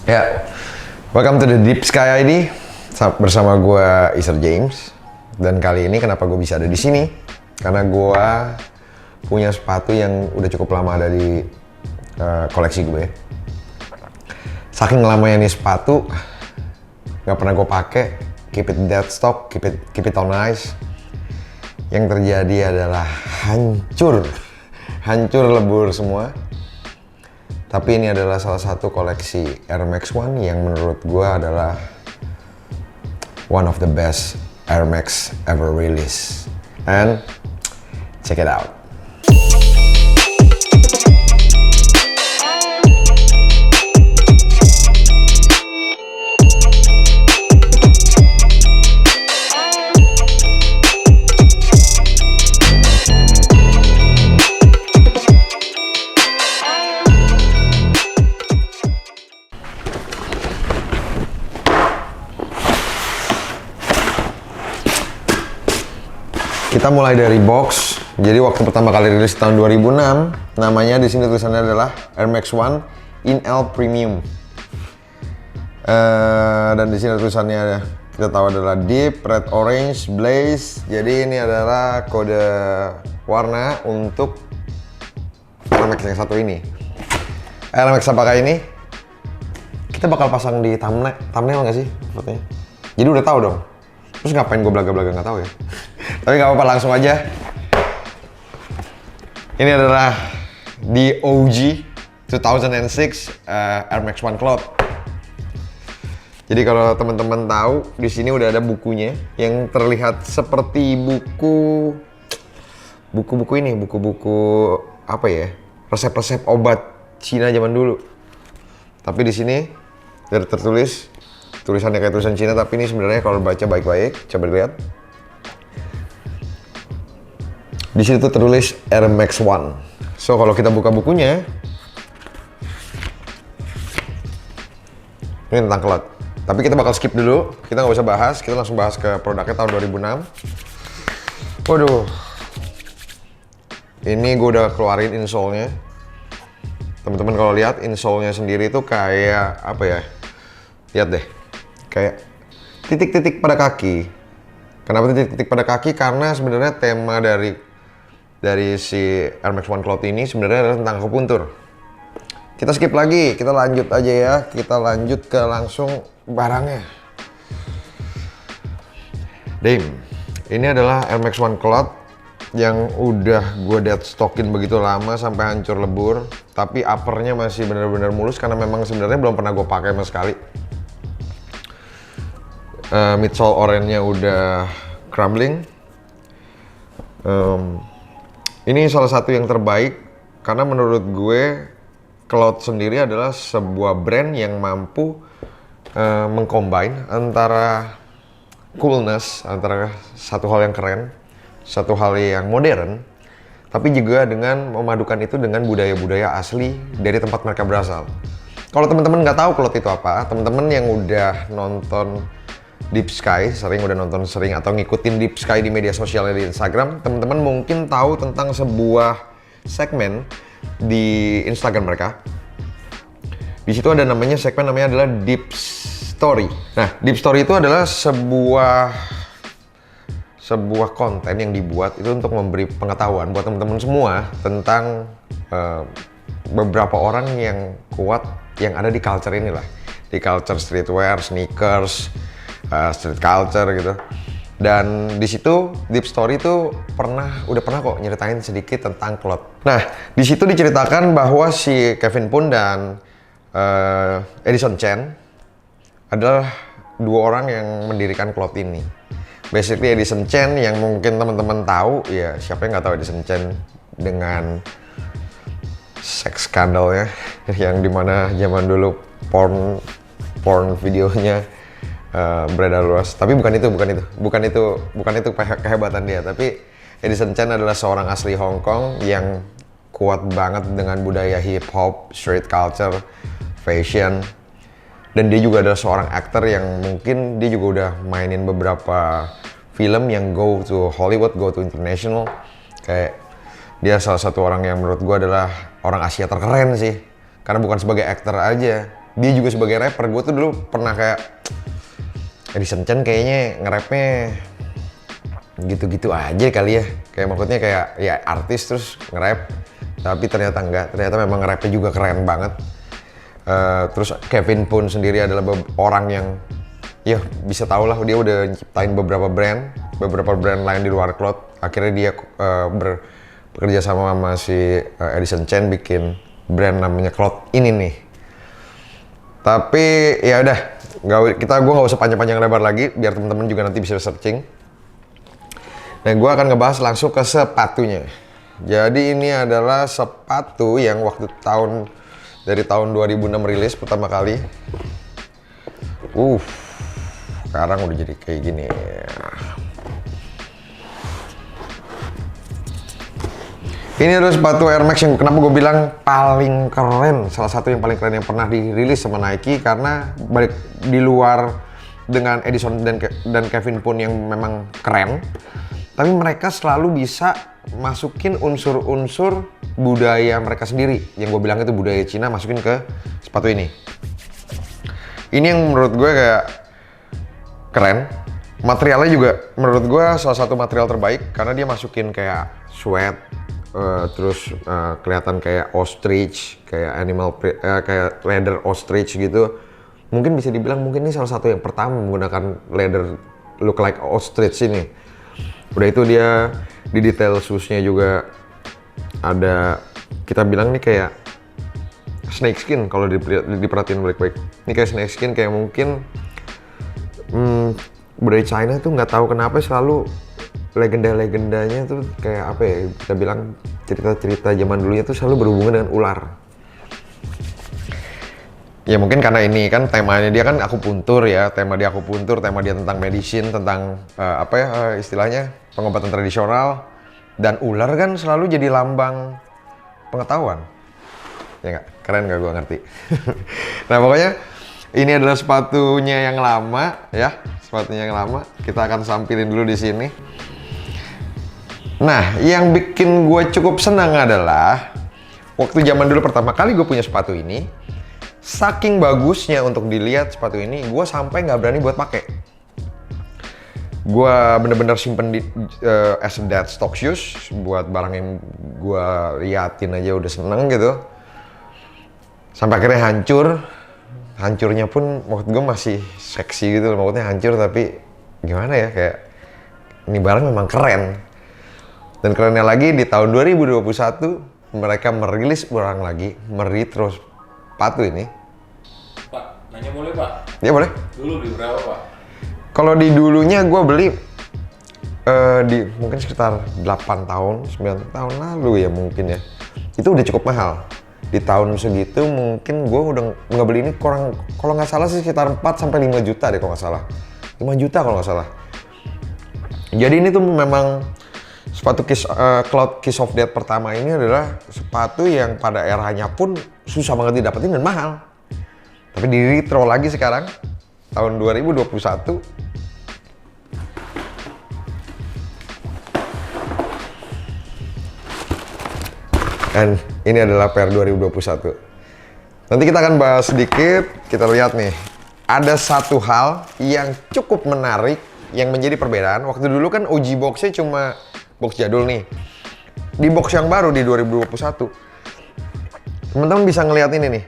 Ya, welcome to the Deep Sky ID bersama gue Iser James. Dan kali ini kenapa gue bisa ada di sini? Karena gue punya sepatu yang udah cukup lama ada di koleksi gue. Saking lamanya nih sepatu, nggak pernah gue pakai. Keep it dead stock, keep it on ice. Yang terjadi adalah hancur lebur semua. Tapi ini adalah salah satu koleksi Air Max One yang menurut gue adalah one of the best Air Max ever released. And check it out. Kita mulai dari box. Jadi waktu pertama kali rilis tahun 2006, namanya di sini tulisannya adalah Air Max One In L Premium. Dan di sini tulisannya kita tahu adalah Deep, Red, Orange, Blaze. Jadi ini adalah kode warna untuk Air Max yang satu ini. Air Max apakah ini? Kita bakal pasang di thumbnail nggak sih fotonya? Jadi udah tahu dong. Terus ngapain gue belaga-belaga nggak tahu ya. Tapi nggak apa-apa, langsung aja. Ini adalah di OG 2006 Air Max One Cloud. Jadi kalau teman-teman tahu, di sini udah ada bukunya yang terlihat seperti buku apa ya? Resep-resep obat Cina zaman dulu. Tapi di sini ada tertulis tulisannya kayak tulisan Cina, tapi ini sebenarnya kalau baca baik-baik, coba lihat. Di situ tertulis Air Max One. So kalau kita buka bukunya, ini tentang Cloud. Tapi kita bakal skip dulu, kita nggak usah bahas, kita langsung bahas ke produknya tahun 2006. Waduh, ini gue udah keluarin insole-nya. Teman-teman kalau lihat insole-nya sendiri itu kayak apa ya? Lihat deh, kayak titik-titik pada kaki. Kenapa titik-titik pada kaki? Karena sebenarnya tema dari si Air Max One Cloud ini sebenarnya adalah tentang akupuntur. Kita skip lagi, kita lanjut aja ya. Kita lanjut ke langsung barangnya. Damn, ini adalah Air Max One Cloud yang udah gue dead stockin begitu lama sampai hancur lebur. Tapi uppernya masih benar-benar mulus karena memang sebenarnya belum pernah gue pakai sama sekali. Midsole orange-nya udah crumbling. Ini salah satu yang terbaik karena menurut gue Cloud sendiri adalah sebuah brand yang mampu mengcombine antara coolness, antara satu hal yang keren, satu hal yang modern, tapi juga dengan memadukan itu dengan budaya-budaya asli dari tempat mereka berasal. Kalau teman-teman nggak tahu Cloud itu apa, teman-teman yang udah nonton Deep Sky, udah nonton atau ngikutin Deep Sky di media sosialnya di Instagram, teman-teman mungkin tahu tentang sebuah segmen di Instagram mereka. Di situ ada segmen namanya adalah Deep Story. Nah, Deep Story itu adalah sebuah konten yang dibuat itu untuk memberi pengetahuan buat teman-teman semua tentang beberapa orang yang kuat yang ada di culture inilah, di culture streetwear, sneakers, street culture gitu. Dan di situ Deep Story itu udah pernah kok nyeritain sedikit tentang Cloud. Nah, di situ diceritakan bahwa si Kevin Poon dan Edison Chen adalah dua orang yang mendirikan Cloud ini. Basically Edison Chen yang mungkin teman-teman tahu, ya siapa yang nggak tahu Edison Chen dengan seks skandalnya yang dimana zaman dulu porn videonya beredar luas. Tapi bukan itu kehebatan dia. Tapi Edison Chen adalah seorang asli Hong Kong yang kuat banget dengan budaya hip hop, street culture, fashion. Dan dia juga adalah seorang aktor yang mungkin dia juga udah mainin beberapa film yang go to Hollywood, go to international. Kayak dia salah satu orang yang menurut gue adalah orang Asia terkeren sih. Karena bukan sebagai aktor aja, dia juga sebagai rapper. Gue tuh dulu pernah kayak Edison Chen kayaknya nge-rapnya gitu-gitu aja kali ya, kayak maksudnya kayak ya artis terus nge-rap, tapi ternyata enggak, ternyata memang nge-rapnya juga keren banget. Terus Kevin pun sendiri adalah orang yang ya bisa tau lah, dia udah nyiptain beberapa brand lain di luar Cloud. Akhirnya dia bekerja sama si Edison Chen bikin brand namanya Cloud ini nih. Tapi ya udah, gue nggak usah panjang-panjang lebar lagi, biar teman-teman juga nanti bisa searching. Nah, gue akan ngebahas langsung ke sepatunya. Jadi ini adalah sepatu yang dari tahun 2006 rilis pertama kali. Sekarang udah jadi kayak gini. Ini adalah sepatu Air Max yang kenapa gue bilang paling keren, salah satu yang paling keren yang pernah dirilis sama Nike, karena balik di luar dengan Edison dan Kevin pun yang memang keren, tapi mereka selalu bisa masukin unsur-unsur budaya mereka sendiri, yang gue bilang itu budaya Cina, masukin ke sepatu ini. Ini yang menurut gue kayak keren. Materialnya juga menurut gue salah satu material terbaik, karena dia masukin kayak sweat, terus kelihatan kayak ostrich, kayak kayak leather ostrich gitu. Mungkin bisa dibilang mungkin ini salah satu yang pertama menggunakan leather look like ostrich ini. Udah itu dia di detail shoes-nya juga ada, kita bilang nih kayak snake skin kalau diperhatiin baik-baik. Ini kayak snake skin, kayak mungkin budaya China tuh nggak tahu kenapa selalu legenda-legendanya tuh kayak apa ya, kita bilang cerita-cerita zaman dulunya tuh selalu berhubungan dengan ular. Ya mungkin karena ini kan temanya dia kan akupuntur ya, tema dia tentang medicine, tentang istilahnya pengobatan tradisional, dan ular kan selalu jadi lambang pengetahuan. Ya nggak? Keren nggak, gua ngerti. Nah pokoknya ini adalah sepatunya yang lama ya, sepatunya yang lama. Kita akan sampilin dulu di sini. Nah, yang bikin gue cukup senang adalah waktu zaman dulu pertama kali gue punya sepatu ini, saking bagusnya untuk dilihat sepatu ini, gue sampai nggak berani buat pakai. Gue bener-bener simpen di as a dead stock shoes, buat barang yang gue liatin aja udah seneng gitu. Sampai akhirnya hancur. Hancurnya pun maksud gue masih seksi gitu, maksudnya hancur tapi gimana ya, kayak ini barang memang keren. Dan kerennya lagi di tahun 2021 mereka merilis ulang lagi, meretro sepatu ini. Pak, nanya boleh Pak? Ya boleh. Dulu beli berapa Pak? Kalau di dulunya gue beli di mungkin sekitar 8 tahun, 9 tahun lalu ya mungkin ya. Itu udah cukup mahal. Di tahun segitu mungkin gue udah ngebeli ini kurang, kalau nggak salah sih sekitar 4-5 juta deh kalau nggak salah. 5 juta kalau nggak salah. Jadi ini tuh memang sepatu Cloud Kiss of Death pertama ini adalah sepatu yang pada eranya pun susah banget didapetin dan mahal. Tapi di retro lagi sekarang, tahun 2021. Dan ini adalah pair 2021. Nanti kita akan bahas sedikit, kita lihat nih. Ada satu hal yang cukup menarik yang menjadi perbedaan. Waktu dulu kan OG box-nya cuma box jadul nih. Di box yang baru di 2021, teman-teman bisa ngelihat ini nih.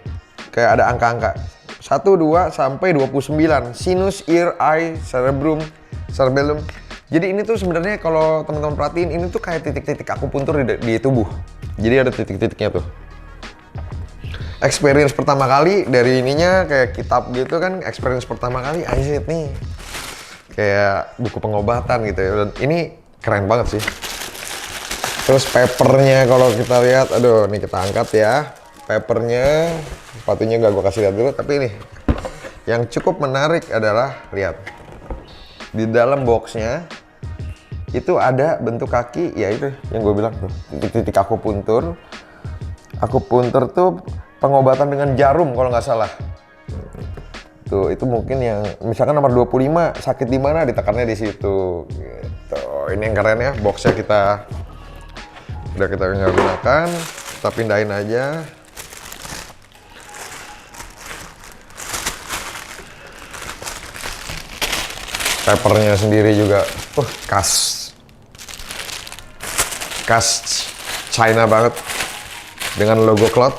Kayak ada angka-angka 1, 2, sampai 29. Sinus, ear, eye, cerebellum. Jadi ini tuh sebenarnya kalau teman-teman perhatiin, ini tuh kayak titik-titik akupuntur di tubuh. Jadi ada titik-titiknya tuh. Experience pertama kali dari ininya kayak kitab gitu kan, experience pertama kali, anjir nih. Kayak buku pengobatan gitu ya. Dan ini keren banget sih. Terus papernya kalau kita lihat, aduh nih kita angkat ya. Papernya, sepatunya gak gue kasih lihat dulu, tapi ini yang cukup menarik adalah lihat di dalam boxnya itu ada bentuk kaki, ya itu yang gue bilang tuh, titik-titik akupuntur. Akupuntur tuh pengobatan dengan jarum kalau nggak salah. Tuh, itu mungkin yang misalkan nomor 25 sakit di mana ditekannya di situ. Gitu. Ini yang keren ya, boxnya udah kita nggak gunakan, kita pindahin aja. papernya sendiri juga, khas China banget dengan logo Cloud.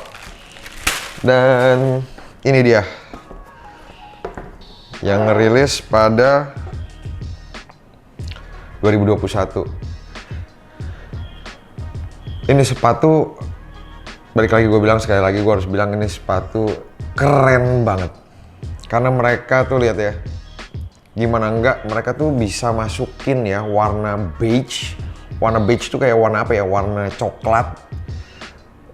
Dan ini dia yang ngerilis pada 2021. Ini sepatu, balik lagi gue bilang, sekali lagi gue harus bilang ini sepatu keren banget. Karena mereka tuh lihat ya, gimana enggak mereka tuh bisa masukin ya warna beige. Warna beige tuh kayak warna apa ya, warna coklat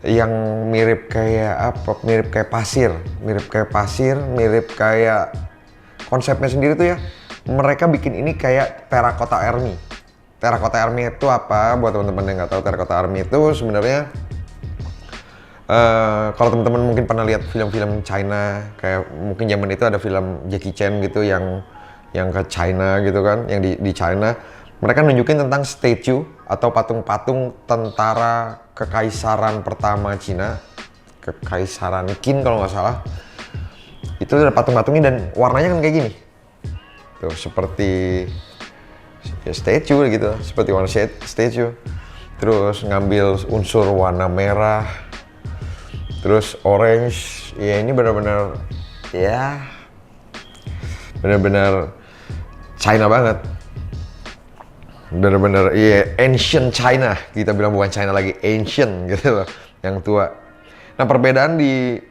yang mirip kayak apa, mirip kayak pasir, mirip kayak konsepnya sendiri tuh ya. Mereka bikin ini kayak Terracotta Army. Terracotta Army itu apa? Buat teman-teman yang nggak tahu, Terracotta Army itu sebenarnya kalau teman-teman mungkin pernah lihat film-film China, kayak mungkin zaman itu ada film Jackie Chan gitu yang ke China gitu kan, yang di China. Mereka nunjukin tentang statue atau patung-patung tentara kekaisaran pertama Cina, kekaisaran Qin kalau nggak salah. Itu ada patung-patungnya dan warnanya kan kayak gini. Tuh seperti ya statue gitu, seperti warna statue. Terus ngambil unsur warna merah, terus orange. Ya ini benar-benar ya benar-benar China banget. Benar-benar ya ancient China, kita bilang, bukan China lagi, ancient gitu loh, yang tua. Nah, perbedaan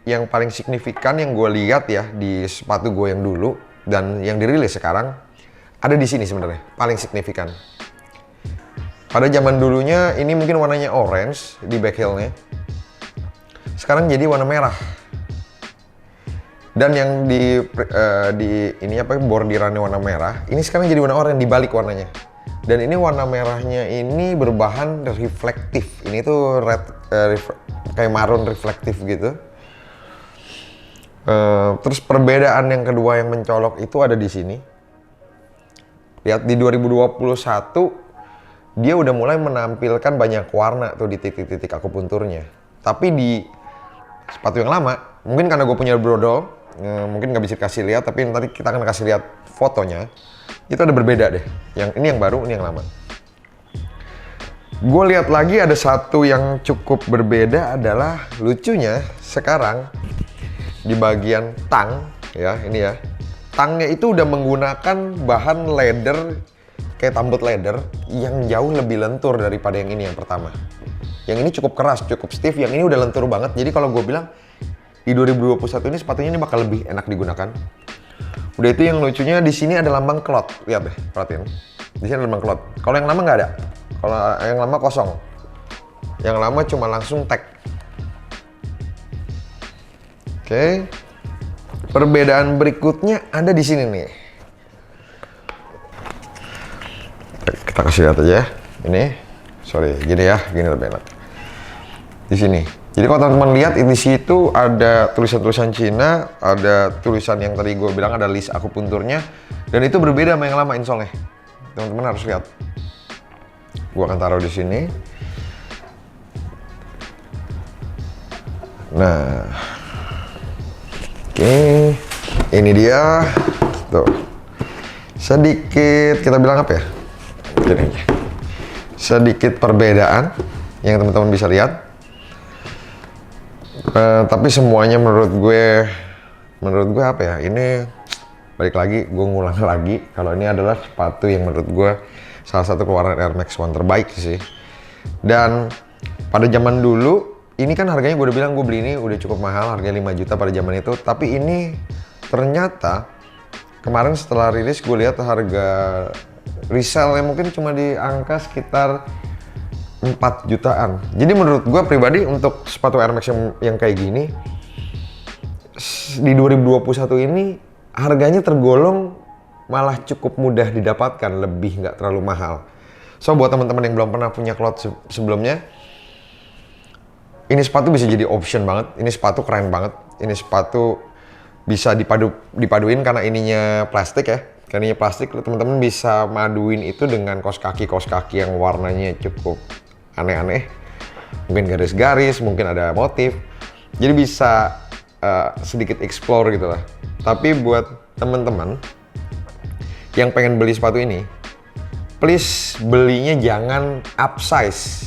yang paling signifikan yang gue lihat ya di sepatu gue yang dulu dan yang dirilis sekarang ada di sini sebenarnya, paling signifikan. Pada zaman dulunya ini mungkin warnanya orange di back heel-nya. Sekarang jadi warna merah. Dan yang di ini apa, bordirannya warna merah, ini sekarang jadi warna oranye dibalik warnanya. Dan ini warna merahnya ini berbahan reflektif. Ini tuh red kayak marun reflektif gitu. Terus perbedaan yang kedua yang mencolok itu ada di sini. Lihat di 2021 dia udah mulai menampilkan banyak warna tuh di titik-titik akupunturnya. Tapi di sepatu yang lama, mungkin karena gue punya brodol, mungkin nggak bisa kasih lihat, tapi nanti kita akan kasih lihat fotonya. Itu ada berbeda deh. Yang ini yang baru, ini yang lama. Gue lihat lagi ada satu yang cukup berbeda adalah lucunya sekarang di bagian tang ya, ini ya. Tangnya itu udah menggunakan bahan leather, kayak tumbed leather yang jauh lebih lentur daripada yang ini yang pertama. Yang ini cukup keras, cukup stiff, yang ini udah lentur banget. Jadi kalau gue bilang di 2021 ini sepatunya ini bakal lebih enak digunakan. Udah itu yang lucunya di sini ada lambang Cloud. Lihat deh, perhatiin. Di sini ada lambang Cloud. Kalau yang lama nggak ada. Kalau yang lama kosong. Yang lama cuma langsung tag. Oke. Perbedaan berikutnya ada di sini nih. Kita kasih lihat aja. Ini, sorry, gini ya, gini lebih enak. Di sini. Jadi kalau teman-teman lihat di situ ada tulisan-tulisan Cina, ada tulisan yang tadi gue bilang ada list akupunturnya, dan itu berbeda sama yang lama insole-nya. Teman-teman harus lihat. Gue akan taruh di sini. Nah, oke, ini dia. Tuh, sedikit kita bilang apa ya? Gini aja. Sedikit perbedaan yang teman-teman bisa lihat. Tapi semuanya menurut gue apa ya, ini balik lagi, gue ngulang lagi, kalau ini adalah sepatu yang menurut gue salah satu keluaran Air Max One terbaik sih. Dan pada zaman dulu ini kan harganya gue udah bilang, gue beli ini udah cukup mahal, harganya 5 juta pada zaman itu. Tapi ini ternyata kemarin setelah rilis gue lihat harga resellnya mungkin cuma di angka sekitar 4 jutaan. Jadi menurut gue pribadi untuk sepatu Air Max yang kayak gini di 2021 ini harganya tergolong malah cukup mudah didapatkan, lebih nggak terlalu mahal. So buat teman-teman yang belum pernah punya Cloud sebelumnya, ini sepatu bisa jadi option banget. Ini sepatu keren banget. Ini sepatu bisa dipaduin karena ininya plastik ya. Karena ininya plastik, teman-teman bisa maduin itu dengan kaos kaki yang warnanya cukup aneh-aneh, mungkin garis-garis, mungkin ada motif, jadi bisa sedikit explore gitu lah. Tapi buat teman-teman yang pengen beli sepatu ini, please belinya jangan upsize.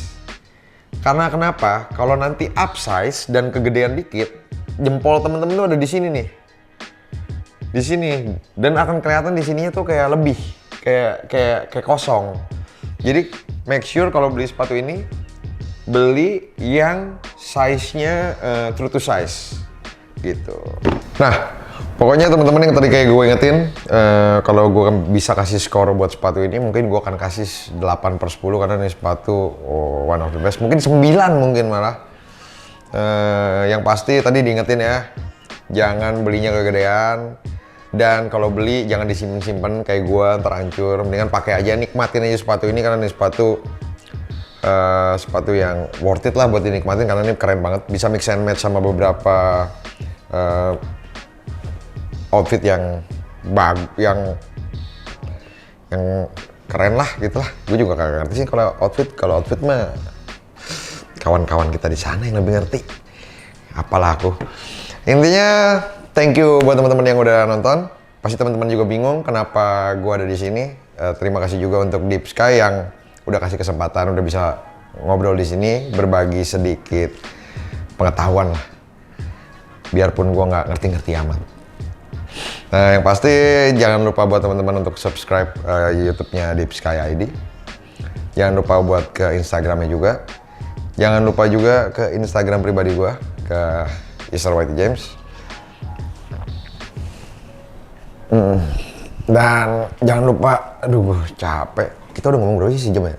Karena kenapa? Kalau nanti upsize dan kegedean dikit, jempol temen-temen tuh ada di sini nih. Di sini, dan akan kelihatan di sininya tuh kayak lebih, kayak kosong. Jadi make sure kalau beli sepatu ini, beli yang size-nya true to size gitu. Nah, pokoknya teman-teman yang tadi kayak gue ingetin, kalau gue bisa kasih skor buat sepatu ini, mungkin gue akan kasih 8/10 karena ini sepatu one of the best. Mungkin 9 mungkin malah. Yang pasti tadi diingetin ya, jangan belinya kegedean. Dan kalau beli jangan disimpan-simpan kayak gue ntar hancur. Mendingan pakai aja, nikmatin aja sepatu ini karena ini sepatu yang worth it lah buat dinikmatin karena ini keren banget. Bisa mix and match sama beberapa outfit yang keren lah gitu lah. Gue juga kagak ngerti sih kalau outfit mah kawan-kawan kita di sana yang lebih ngerti. Apalah aku. Intinya thank you buat teman-teman yang udah nonton. Pasti teman-teman juga bingung kenapa gue ada di sini. Terima kasih juga untuk Deep Sky yang udah kasih kesempatan, udah bisa ngobrol di sini, berbagi sedikit pengetahuan lah. Biarpun gue nggak ngerti-ngerti amat. Nah, yang pasti jangan lupa buat teman-teman untuk subscribe YouTube-nya Deep Sky ID. Jangan lupa buat ke Instagram-nya juga. Jangan lupa juga ke Instagram pribadi gue, ke Isar Whitey James. Dan jangan lupa, aduh capek. Kita udah ngomong berapa sih jam ya?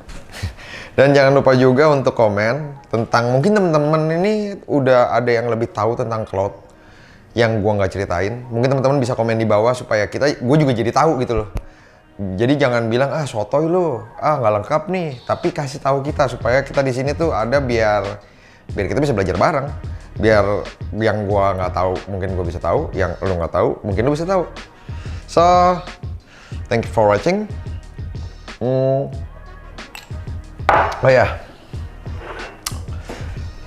Dan jangan lupa juga untuk komen tentang, mungkin teman-teman ini udah ada yang lebih tahu tentang cloud yang gua nggak ceritain. Mungkin teman-teman bisa komen di bawah supaya gue juga jadi tahu gitu loh. Jadi jangan bilang sotoy lo, nggak lengkap nih. Tapi kasih tahu kita supaya kita di sini tuh ada biar kita bisa belajar bareng. Biar yang gua nggak tahu mungkin gua bisa tahu, yang lo nggak tahu mungkin lo bisa tahu. So, thank you for watching. Oh ya,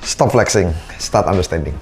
stop flexing, start understanding.